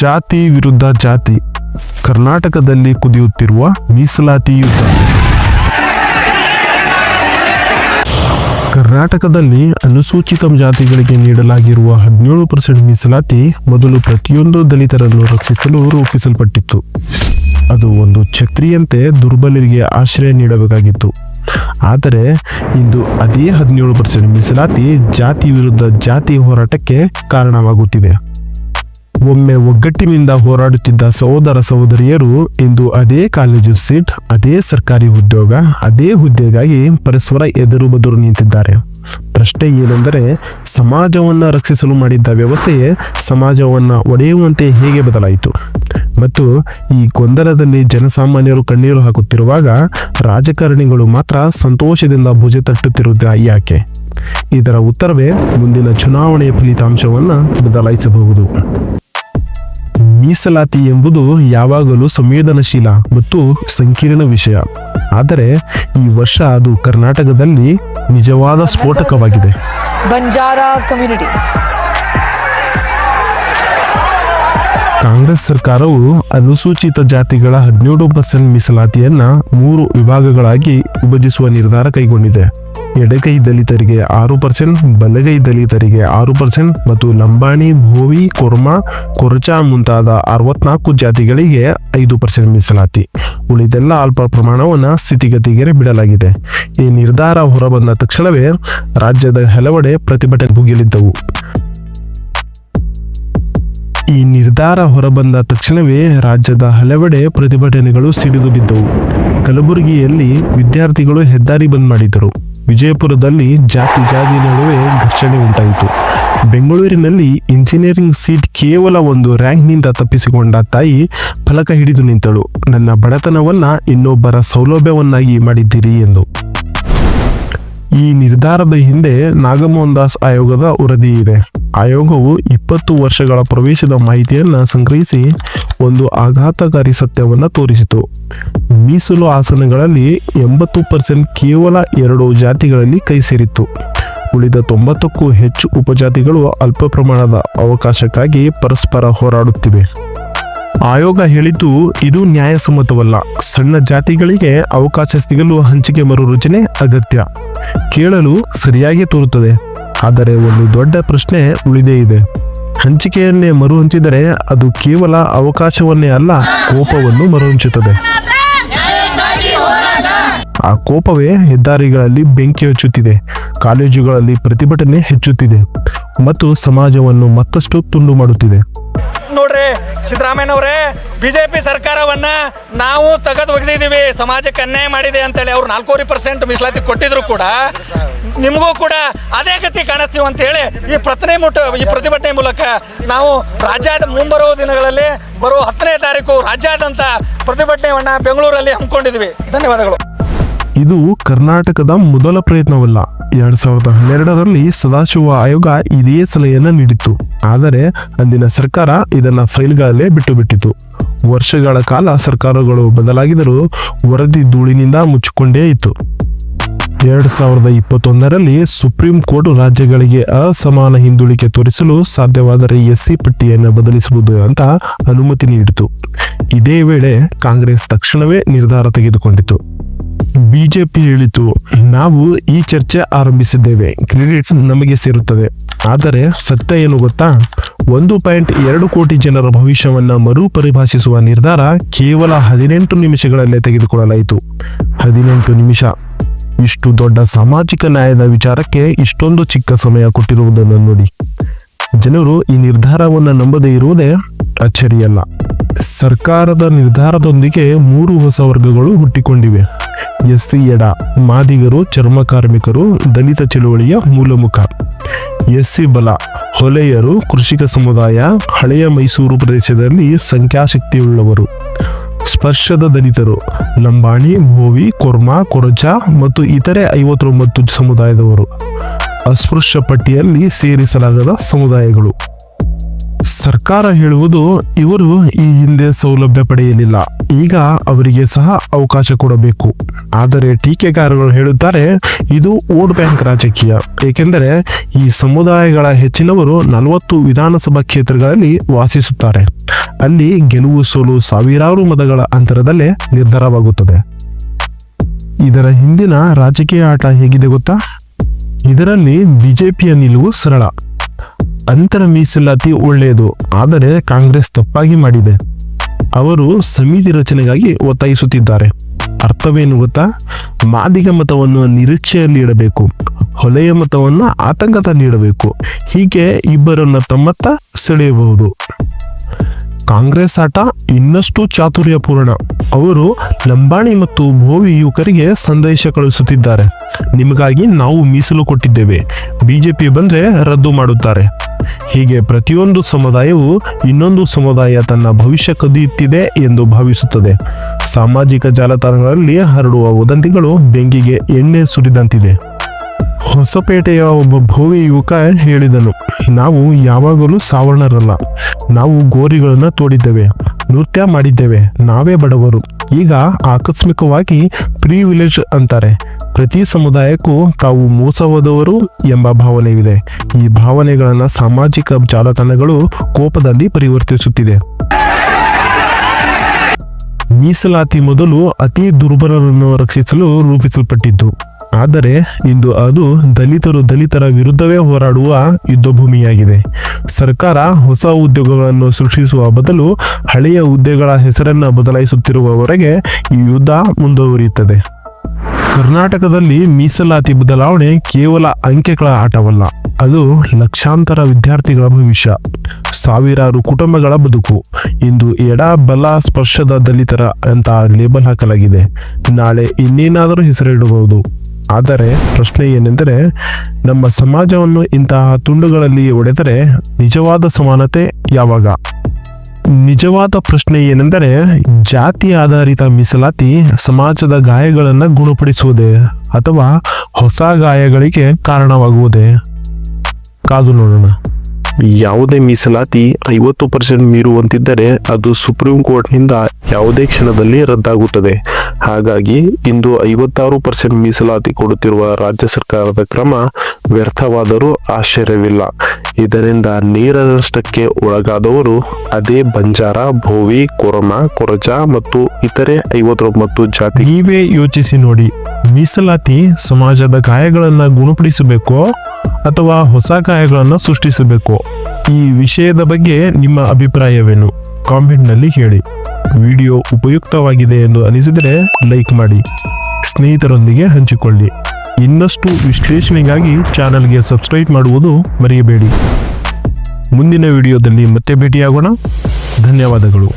ಜಾತಿ ವಿರುದ್ಧ ಜಾತಿ, ಕರ್ನಾಟಕದಲ್ಲಿ ಕುದಿಯುತ್ತಿರುವ ಮೀಸಲಾತಿ ಯುದ್ಧ. ಕರ್ನಾಟಕದಲ್ಲಿ ಅನುಸೂಚಿತ ಜಾತಿಗಳಿಗೆ ನೀಡಲಾಗಿರುವ 17% ಮೀಸಲಾತಿ ಮೊದಲು ಪ್ರತಿಯೊಂದು ದಲಿತರನ್ನು ರಕ್ಷಿಸಲು ರೂಪಿಸಲ್ಪಟ್ಟಿತ್ತು. ಅದು ಒಂದು ಛತ್ರಿಯಂತೆ ದುರ್ಬಲರಿಗೆ ಆಶ್ರಯ ನೀಡಬೇಕಾಗಿತ್ತು. ಆದರೆ ಇಂದು ಅದೇ 17% ಮೀಸಲಾತಿ ಜಾತಿ ವಿರುದ್ಧ ಜಾತಿ ಹೋರಾಟಕ್ಕೆ ಕಾರಣವಾಗುತ್ತಿದೆ. ಒಮ್ಮೆ ಒಗ್ಗಟ್ಟಿನಿಂದ ಹೋರಾಡುತ್ತಿದ್ದ ಸಹೋದರ ಸಹೋದರಿಯರು ಇಂದು ಅದೇ ಕಾಲೇಜು ಸೀಟ್, ಅದೇ ಸರ್ಕಾರಿ ಉದ್ಯೋಗ, ಅದೇ ಹುದ್ದೆಗಾಗಿ ಪರಸ್ಪರ ಎದುರು ಬದುರು ನಿಂತಿದ್ದಾರೆ. ಪ್ರಶ್ನೆ ಏನೆಂದರೆ, ಸಮಾಜವನ್ನು ರಕ್ಷಿಸಲು ಮಾಡಿದ್ದ ವ್ಯವಸ್ಥೆಯೇ ಸಮಾಜವನ್ನು ಒಡೆಯುವಂತೆ ಹೇಗೆ ಬದಲಾಯಿತು? ಮತ್ತು ಈ ಗೊಂದಲದಲ್ಲಿ ಜನಸಾಮಾನ್ಯರು ಕಣ್ಣೀರು ಹಾಕುತ್ತಿರುವಾಗ ರಾಜಕಾರಣಿಗಳು ಮಾತ್ರ ಸಂತೋಷದಿಂದ ಭುಜ ತಟ್ಟುತ್ತಿರುವುದು ಯಾಕೆ? ಇದರ ಉತ್ತರವೇ ಮುಂದಿನ ಚುನಾವಣೆಯ ಫಲಿತಾಂಶವನ್ನು ಬದಲಾಯಿಸಬಹುದು. ಮೀಸಲಾತಿ ಎಂಬುದು ಯಾವಾಗಲೂ ಸಂವೇದನಶೀಲ ಮತ್ತು ಸಂಕೀರ್ಣ ವಿಷಯ. ಆದರೆ ಈ ವರ್ಷ ಅದು ಕರ್ನಾಟಕದಲ್ಲಿ ನಿಜವಾದ ಸ್ಫೋಟಕವಾಗಿದೆ. ಬಂಜಾರಾ ಕಮ್ಯುನಿಟಿ. ಕಾಂಗ್ರೆಸ್ ಸರ್ಕಾರವು ಅನುಸೂಚಿತ ಜಾತಿಗಳ 17% ಮೀಸಲಾತಿಯನ್ನ 3 ವಿಭಾಗಗಳಾಗಿ ವಿಭಜಿಸುವ ನಿರ್ಧಾರ ಕೈಗೊಂಡಿದೆ. ಎಡಗೈ ದಲಿತರಿಗೆ 6%, ಬಲಗೈ ದಲಿತರಿಗೆ 6% ಮತ್ತು ಲಂಬಾಣಿ, ಭೋವಿ, ಕೊರ್ಮ, ಕೊರಚ ಮುಂತಾದ 64 ಜಾತಿಗಳಿಗೆ 5% ಮೀಸಲಾತಿ. ಉಳಿದೆಲ್ಲ ಅಲ್ಪ ಪ್ರಮಾಣವನ್ನು ಸ್ಥಿತಿಗತಿಗೆ ಬಿಡಲಾಗಿದೆ. ಈ ನಿರ್ಧಾರ ಹೊರಬಂದ ತಕ್ಷಣವೇ ರಾಜ್ಯದ ಹಲವೆಡೆ ಪ್ರತಿಭಟನೆ ಭುಗಿಲಿದ್ದವು. ಪ್ರತಿಭಟನೆಗಳು ಸಿಡಿದು ಬಿದ್ದವು. ಕಲಬುರಗಿಯಲ್ಲಿ ವಿದ್ಯಾರ್ಥಿಗಳು ಹೆದ್ದಾರಿ ಬಂದ್ ಮಾಡಿದರು. ವಿಜಯಪುರದಲ್ಲಿ ಜಾತಿ ನಡುವೆ ಘರ್ಷಣೆ ಉಂಟಾಯಿತು. ಬೆಂಗಳೂರಿನಲ್ಲಿ ಇಂಜಿನಿಯರಿಂಗ್ ಸೀಟ್ ಕೇವಲ ಒಂದು ರ್ಯಾಂಕ್ನಿಂದ ತಪ್ಪಿಸಿಕೊಂಡ ತಾಯಿ ಫಲಕ ಹಿಡಿದು ನಿಂತಳು, ನನ್ನ ಬಡತನವನ್ನ ಇನ್ನೊಬ್ಬರ ಸೌಲಭ್ಯವನ್ನಾಗಿ ಮಾಡಿದ್ದೀರಿ ಎಂದು. ಈ ನಿರ್ಧಾರದ ಹಿಂದೆ ನಾಗಮೋಹನ್ ದಾಸ್ ಆಯೋಗದ ವರದಿ ಇದೆ. ಆಯೋಗವು 20 ವರ್ಷಗಳ ಪ್ರವೇಶದ ಮಾಹಿತಿಯನ್ನು ಸಂಗ್ರಹಿಸಿ ಒಂದು ಆಘಾತಕಾರಿ ಸತ್ಯವನ್ನು ತೋರಿಸಿತು. ಮೀಸಲು ಆಸನಗಳಲ್ಲಿ 80% ಕೇವಲ 2 ಜಾತಿಗಳಲ್ಲಿ ಕೈ ಸೇರಿತ್ತು. ಉಳಿದ 90ಕ್ಕೂ ಹೆಚ್ಚು ಉಪಜಾತಿಗಳು ಅಲ್ಪ ಪ್ರಮಾಣದ ಅವಕಾಶಕ್ಕಾಗಿ ಪರಸ್ಪರ ಹೋರಾಡುತ್ತಿವೆ. ಆಯೋಗ ಹೇಳಿದ್ದು ಇದು ನ್ಯಾಯಸಮ್ಮತವಲ್ಲ. ಸಣ್ಣ ಜಾತಿಗಳಿಗೆ ಅವಕಾಶ ಸಿಗಲು ಹಂಚಿಕೆ ಮರುರಚನೆ ಅಗತ್ಯ. ಕೇಳಲು ಸರಿಯಾಗಿ ತೋರುತ್ತದೆ, ಆದರೆ ಒಂದು ದೊಡ್ಡ ಪ್ರಶ್ನೆ ಉಳಿದೇ ಇದೆ. ಹಂಚಿಕೆಯನ್ನೇ ಮರುಹಂಚಿದರೆ ಅದು ಕೇವಲ ಅವಕಾಶವನ್ನೇ ಅಲ್ಲ, ಕೋಪವನ್ನು ಮರುಹಂಚುತ್ತದೆ. ಆ ಕೋಪವೇ ಹೆದ್ದಾರಿಗಳಲ್ಲಿ ಬೆಂಕಿ ಹಚ್ಚುತ್ತಿದೆ, ಕಾಲೇಜುಗಳಲ್ಲಿ ಪ್ರತಿಭಟನೆ ಹೆಚ್ಚುತ್ತಿದೆ ಮತ್ತು ಸಮಾಜವನ್ನು ಮತ್ತಷ್ಟು ತುಂಡು ಮಾಡುತ್ತಿದೆ. ನೋಡ್ರಿ ಸಿದ್ದರಾಮಯ್ಯನವರೇ, ಬಿಜೆಪಿ ಸರ್ಕಾರವನ್ನ ನಾವು ತೆಗೆದು ಒಗೆದಿದ್ದೀವಿ, ಸಮಾಜಕ್ಕೆ ಅನ್ಯಾಯ ಮಾಡಿದೆ ಅಂತೇಳಿ ಅವ್ರು 4% ಮೀಸಲಾತಿ ಕೊಟ್ಟಿದ್ರು ಕೂಡ ನಿಮಗೂ ಕೂಡ ಅದೇ ಗತಿ ಕಾಣಿಸ್ತೀವಿ ಅಂತ ಹೇಳಿ ಈ ಪ್ರತಿಭಟನೆ ಮೂಲಕ ನಾವು ರಾಜ್ಯದ ಮುಂಬರುವ ದಿನಗಳಲ್ಲಿ ಬರುವ 10ನೇ ತಾರೀಕು ರಾಜ್ಯಾದ್ಯಂತ ಪ್ರತಿಭಟನೆಯನ್ನ ಬೆಂಗಳೂರಲ್ಲಿ ಹಮ್ಮಿಕೊಂಡಿದ್ವಿ. ಧನ್ಯವಾದಗಳು. ಇದು ಕರ್ನಾಟಕದ ಮೊದಲ ಪ್ರಯತ್ನವಲ್ಲ. 2012ರಲ್ಲಿ ಸದಾಶಿವ ಆಯೋಗ ಇದೇ ಸಲಹೆಯನ್ನು ನೀಡಿತ್ತು. ಆದರೆ ಅಂದಿನ ಸರ್ಕಾರ ಇದನ್ನ ಫೈಲ್ಗಳಲ್ಲೇ ಬಿಟ್ಟುಬಿಟ್ಟಿತು. ವರ್ಷಗಳ ಕಾಲ ಸರ್ಕಾರಗಳು ಬದಲಾಗಿದರೂ ವರದಿ ಧೂಳಿನಿಂದ ಮುಚ್ಚಿಕೊಂಡೇ ಇತ್ತು. 2021ರಲ್ಲಿ ಸುಪ್ರೀಂ ಕೋರ್ಟ್ ರಾಜ್ಯಗಳಿಗೆ ಅಸಮಾನ ಹಿಂದುಳಿಕೆ ತೋರಿಸಲು ಸಾಧ್ಯವಾದರೆ SC ಪಟ್ಟಿಯನ್ನು ಬದಲಿಸಬಹುದು ಅಂತ ಅನುಮತಿ ನೀಡಿತು. ಇದೇ ವೇಳೆ ಕಾಂಗ್ರೆಸ್ ತಕ್ಷಣವೇ ನಿರ್ಧಾರ ತೆಗೆದುಕೊಂಡಿತು. ಬಿಜೆಪಿ ಹೇಳಿತು, ನಾವು ಈ ಚರ್ಚೆ ಆರಂಭಿಸಿದ್ದೇವೆ, ಕ್ರೆಡಿಟ್ ನಮಗೆ ಸೇರುತ್ತದೆ. ಆದರೆ ಸತ್ಯ ಏನು ಗೊತ್ತಾ? 1.2 ಕೋಟಿ ಜನರ ಭವಿಷ್ಯವನ್ನ ಮರು ಪರಿಭಾಷಿಸುವ ನಿರ್ಧಾರ ಕೇವಲ 18 ನಿಮಿಷಗಳಲ್ಲೇ ತೆಗೆದುಕೊಳ್ಳಲಾಯಿತು. 18 ನಿಮಿಷ. ಇಷ್ಟು ದೊಡ್ಡ ಸಾಮಾಜಿಕ ನ್ಯಾಯದ ವಿಚಾರಕ್ಕೆ ಇಷ್ಟೊಂದು ಚಿಕ್ಕ ಸಮಯ ಕೊಟ್ಟಿರುವುದನ್ನು ನೋಡಿ. ಜನರು ಈ ನಿರ್ಧಾರವನ್ನು ನಂಬದೇ ಇರುವುದೇ ಅಚ್ಚರಿಯಲ್ಲ. ಸರ್ಕಾರದ ನಿರ್ಧಾರದೊಂದಿಗೆ 3 ಹೊಸ ವರ್ಗಗಳು ಹುಟ್ಟಿಕೊಂಡಿವೆ. SC ಎಡ, ಮಾದಿಗರು, ಚರ್ಮ ಕಾರ್ಮಿಕರು, ದಲಿತ ಚಳುವಳಿಯ ಮೂಲಮುಖ. SC ಬಲ, ಹೊಲೆಯರು, ಕೃಷಿಕ ಸಮುದಾಯ, ಹಳೆಯ ಮೈಸೂರು ಪ್ರದೇಶದಲ್ಲಿ ಸಂಖ್ಯಾಶಕ್ತಿಯುಳ್ಳವರು. ಸ್ಪರ್ಶದ ದಲಿತರು, ಲಂಬಾಣಿ, ಭೋವಿ, ಕೊರ್ಮ, ಕೊರಚ ಮತ್ತು ಇತರೆ 59 ಸಮುದಾಯದವರು. ಅಸ್ಪೃಶ್ಯ ಪಟ್ಟಿಯಲ್ಲಿ ಸೇರಿಸಲಾಗದ ಸಮುದಾಯಗಳು. ಸರ್ಕಾರ ಹೇಳುವುದು, ಇವರು ಈ ಹಿಂದೆ ಸೌಲಭ್ಯ ಪಡೆಯಲಿಲ್ಲ, ಈಗ ಅವರಿಗೆ ಸಹ ಅವಕಾಶ ಕೊಡಬೇಕು. ಆದರೆ ಟೀಕೆಗಾರರು ಹೇಳುತ್ತಾರೆ, ಇದು ವೋಟ್ ಬ್ಯಾಂಕ್ ರಾಜಕೀಯ. ಏಕೆಂದರೆ ಈ ಸಮುದಾಯಗಳ ಹೆಚ್ಚಿನವರು 40 ವಿಧಾನಸಭಾ ಕ್ಷೇತ್ರಗಳಲ್ಲಿ ವಾಸಿಸುತ್ತಾರೆ. ಅಲ್ಲಿ ಗೆಲುವು ಸೋಲು ಸಾವಿರಾರು ಮತಗಳ ಅಂತರದಲ್ಲೇ ನಿರ್ಧಾರವಾಗುತ್ತದೆ. ಇದರ ಹಿಂದಿನ ರಾಜಕೀಯ ಆಟ ಹೇಗಿದೆ ಗೊತ್ತಾ? ಇದರಲ್ಲಿ ಬಿಜೆಪಿಯ ನಿಲುವು ಸರಳ. ಅಂತರ ಮೀಸಲಾತಿ ಒಳ್ಳೆಯದು, ಆದರೆ ಕಾಂಗ್ರೆಸ್ ತಪ್ಪಾಗಿ ಮಾಡಿದೆ. ಅವರು ಸಮಿತಿ ರಚನೆಗಾಗಿ ಒತ್ತಾಯಿಸುತ್ತಿದ್ದಾರೆ. ಅರ್ಥವೇನು ಗೊತ್ತಾ? ಮಾದಿಗ ಮತವನ್ನು ನಿರೀಕ್ಷೆಯಲ್ಲಿ ಇಡಬೇಕು, ಹೊಲೆಯ ಮತವನ್ನು ಆತಂಕದಲ್ಲಿ ಇಡಬೇಕು. ಹೀಗೆ ಇಬ್ಬರನ್ನ ತಮ್ಮತ್ತ ಸೆಳೆಯಬಹುದು. ಕಾಂಗ್ರೆಸ್ ಆಟ ಇನ್ನಷ್ಟು ಚಾತುರ್ಯಪೂರ್ಣ. ಅವರು ಲಂಬಾಣಿ ಮತ್ತು ಭೋವಿ ಯುವಕರಿಗೆ ಸಂದೇಶ ಕಳುಹಿಸುತ್ತಿದ್ದಾರೆ. ನಿಮಗಾಗಿ ನಾವು ಮೀಸಲು ಕೊಟ್ಟಿದ್ದೇವೆ, ಬಿಜೆಪಿ ಬಂದ್ರೆ ರದ್ದು ಮಾಡುತ್ತಾರೆ. ಹೀಗೆ ಪ್ರತಿಯೊಂದು ಸಮುದಾಯವು ಇನ್ನೊಂದು ಸಮುದಾಯ ತನ್ನ ಭವಿಷ್ಯ ಕದಿಯುತ್ತಿದೆ ಎಂದು ಭಾವಿಸುತ್ತದೆ. ಸಾಮಾಜಿಕ ಜಾಲತಾಣಗಳಲ್ಲಿ ಹರಡುವ ವದಂತಿಗಳು ಬೆಂಕಿಗೆ ಎಣ್ಣೆ ಸುರಿದಂತಿದೆ. ಹೊಸಪೇಟೆಯ ಒಬ್ಬ ಭೋವಿ ಯುವಕ ಹೇಳಿದನು, ನಾವು ಯಾವಾಗಲೂ ಸಾವರ್ಣರಲ್ಲ, ನಾವು ಗೋರಿಗಳನ್ನು ತೋಡಿದ್ದೇವೆ, ನೃತ್ಯ ಮಾಡಿದ್ದೇವೆ, ನಾವೇ ಬಡವರು. ಈಗ ಆಕಸ್ಮಿಕವಾಗಿ ಪ್ರಿವಿಲೇಜ್ ಅಂತಾರೆ. ಪ್ರತಿ ಸಮುದಾಯಕ್ಕೂ ತಾವು ಮೋಸ ಹೋದವರು ಎಂಬ ಭಾವನೆಯಿದೆ. ಈ ಭಾವನೆಗಳನ್ನು ಸಾಮಾಜಿಕ ಜಾಲತಾಣಗಳು ಕೋಪದಲ್ಲಿ ಪರಿವರ್ತಿಸುತ್ತಿದೆ. ಮೀಸಲಾತಿ ಮೊದಲು ಅತಿ ದುರ್ಬಲರನ್ನು ರಕ್ಷಿಸಲು ರೂಪಿಸಲ್ಪಟ್ಟಿದ್ದು, ಆದರೆ ಇಂದು ಅದು ದಲಿತರ ವಿರುದ್ಧವೇ ಹೋರಾಡುವ ಯುದ್ಧಭೂಮಿಯಾಗಿದೆ. ಸರ್ಕಾರ ಹೊಸ ಉದ್ಯೋಗಗಳನ್ನು ಸೃಷ್ಟಿಸುವ ಬದಲು ಹಳೆಯ ಹುದ್ದೆಗಳ ಹೆಸರನ್ನು ಬದಲಾಯಿಸುತ್ತಿರುವವರೆಗೆ ಈ ಯುದ್ಧ ಮುಂದುವರಿಯುತ್ತದೆ. ಕರ್ನಾಟಕದಲ್ಲಿ ಮೀಸಲಾತಿ ಬದಲಾವಣೆ ಕೇವಲ ಅಂಕೆಗಳ ಆಟವಲ್ಲ, ಅದು ಲಕ್ಷಾಂತರ ವಿದ್ಯಾರ್ಥಿಗಳ ಭವಿಷ್ಯ, ಸಾವಿರಾರು ಕುಟುಂಬಗಳ ಬದುಕು. ಇಂದು ಎಡ ಬಲ ಸ್ಪರ್ಶದ ದಲಿತರ ಅಂತ ಲೇಬಲ್ ಹಾಕಲಾಗಿದೆ. ನಾಳೆ ಇನ್ನೇನಾದರೂ ಹೆಸರಿಡಬಹುದು. ಆದರೆ ಪ್ರಶ್ನೆ ಏನೆಂದರೆ, ನಮ್ಮ ಸಮಾಜವನ್ನು ಇಂತಹ ತುಂಡುಗಳಲ್ಲಿ ಒಡೆದರೆ ನಿಜವಾದ ಸಮಾನತೆ ಯಾವಾಗ? ನಿಜವಾದ ಪ್ರಶ್ನೆ ಏನೆಂದರೆ, ಜಾತಿ ಆಧಾರಿತ ಮೀಸಲಾತಿ ಸಮಾಜದ ಗಾಯಗಳನ್ನು ಗುಣಪಡಿಸುವುದೇ ಅಥವಾ ಹೊಸ ಗಾಯಗಳಿಗೆ ಕಾರಣವಾಗುವುದೇ? ಕಾದು ನೋಡೋಣ. ಯಾವುದೇ ಮೀಸಲಾತಿ 50% ಮೀರುವಂತಿದ್ದರೆ ಅದು ಸುಪ್ರೀಂ ಕೋರ್ಟ್ನಿಂದ ಯಾವುದೇ ಕ್ಷಣದಲ್ಲಿ ರದ್ದಾಗುತ್ತದೆ. ಹಾಗಾಗಿ ಇಂದು 56% ಮೀಸಲಾತಿ ಕೊಡುತ್ತಿರುವ ರಾಜ್ಯ ಸರ್ಕಾರದ ಕ್ರಮ ವ್ಯರ್ಥವಾದರೂ ಆಶ್ಚರ್ಯವಿಲ್ಲ. ಇದರಿಂದ ನೇರ ನಷ್ಟಕ್ಕೆ ಒಳಗಾದವರು ಅದೇ ಬಂಜಾರ, ಭೋವಿ, ಕೊರಮ, ಕೊರಜ ಮತ್ತು ಇತರೆ 59 ಜಾತಿ. ನೀವೇ ಯೋಚಿಸಿ ನೋಡಿ, ಮೀಸಲಾತಿ ಸಮಾಜದ ಗಾಯಗಳನ್ನು ಗುಣಪಡಿಸಬೇಕೋ ಅಥವಾ ಹೊಸ ಗಾಯಗಳನ್ನು ಸೃಷ್ಟಿಸಬೇಕು? ಈ ವಿಷಯದ ಬಗ್ಗೆ ನಿಮ್ಮ ಅಭಿಪ್ರಾಯವೇನು? ಕಾಮೆಂಟ್ನಲ್ಲಿ ಹೇಳಿ. ವಿಡಿಯೋ ಉಪಯುಕ್ತವಾಗಿದೆ ಎಂದು ಅನಿಸಿದರೆ ಲೈಕ್ ಮಾಡಿ, ಸ್ನೇಹಿತರೊಂದಿಗೆ ಹಂಚಿಕೊಳ್ಳಿ. ಇನ್ನಷ್ಟು ವಿಶ್ಲೇಷಣೆಗಾಗಿ ಚಾನಲ್ಗೆ ಸಬ್ಸ್ಕ್ರೈಬ್ ಮಾಡುವುದು ಮರೆಯಬೇಡಿ. ಮುಂದಿನ ವಿಡಿಯೋದಲ್ಲಿ ಮತ್ತೆ ಭೇಟಿಯಾಗೋಣ. ಧನ್ಯವಾದಗಳು.